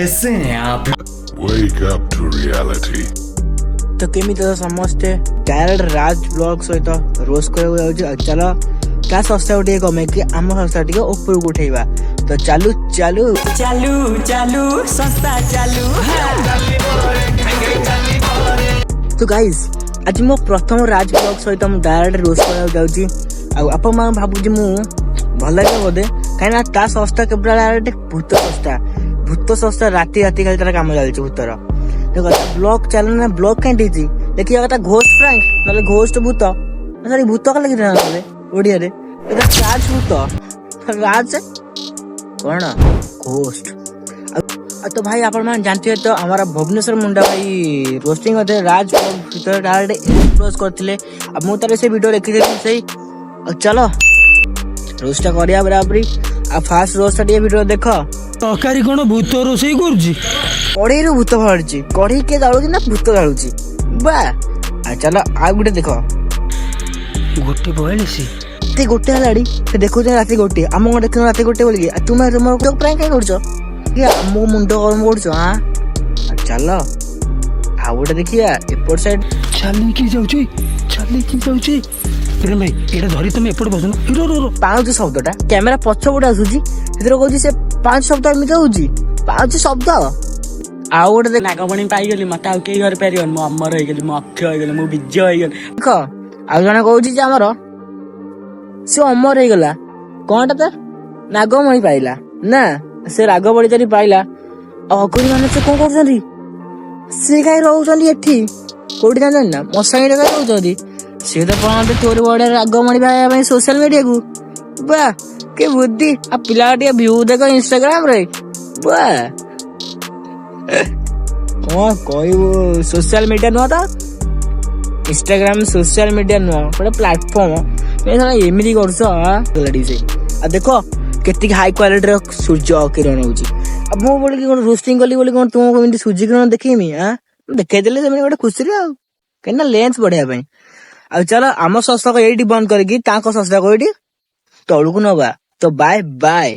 कैसे हैं आप? Wake up to reality. तो केमिति समस्ते डायरेक्ट राज ब्लॉग सहित रोज कर चलो क्या संस्था गोटे कमे कि आम संस्था टी ऊपर को उठेगा तो चालू चालू चालू चालू संस्था चालू। तो गाइस आज मो प्रथम राज ब्लॉग सहित मु डायरेक्ट रोज कर जाउची आप भाबुची मु भल लगे बोधे कहीं ता संस्था केवल डायरेक्ट भूत संस्था राति राति खाली तार काम चलती भूतर देखो ब्लॉग चैनल ना ब्लॉग कहीं दीजिए देखिए अगर घोस्ट फ्रैंक ना घोस्ट भूत सॉरी भूत का लगी रहा ओडिया रे राज भूत राज कौन घोस्ट तो भाई आप जानते तो हमारा भुवनेश्वर मुंडा भाई रोस्टिंग होते राज भीतर डायरेक्ट क्लोज करथिले अब मु तारे से वीडियो देखि सही चलो रोस्टा करिया बराबरी आ फास्ट रोस्ट टे वीडियो देखो तकारी कोन भूत रोसई करछि कढ़ई रू भूत बाहरछि कढ़ई के जाळुछि ना भूत जाळुछि बा आ चलो आ गुटे देखो गोटे बयालीसी ते गोटे हलाड़ी ते देखो राति गोटे आम देखो राति गोटे बोली तुम तुम प्राय कहीं करछो कि आम मुंड गरम करछो हां चलो आ गोटे देखिया एपट साइड चाली की जाउछि प्रेम भाई एटा धरी तुम एपट बसन रो रो रो पाउच शब्दटा कैमरा पछ पटे आसुची सेतिर कहूची से पांच शब्द एमिति होउची पाउच शब्द आ गोटे देख नागमणि पाई गेली मते आ के घर परियन मो अमर होई गेली मो अक्षय होई गेली मो विजय होई गेली देखो आ जने कहूची जे हमर से अमर होई गेला कोनटा त नागमणि पाइला ना से रागबड़ी तरी पाइला अकुरी माने से कोन करछंती से काई रहउछंती एठी कोठी जान ना मसाई रे रहउछंती से तो पहाड़ तोर बड़े रागमणि भाई सोशल मीडिया को बा के बुद्धि आ पिला टे व्यू देखो इंस्टाग्राम रे बा कौन कोई वो सोशल मीडिया नुआ था इंस्टाग्राम सोशल मीडिया नुआ गोटे प्लेटफॉर्म मैं साला एमिति करछो लड़ी से आ देखो केति हाई क्वालिटी रो सूर्य किरण होउची अब मो बोली कोन रोस्टिंग कली बोली कोन तुम कोन सूर्य किरण देखेमी हां देखे देले से गोटे खुशी रे केना लेंस बढ़िया पई आ चलो आम संस्था को एडी बंद करके ताको संस्था को एडी तळुकु नबा तो बाय बाय।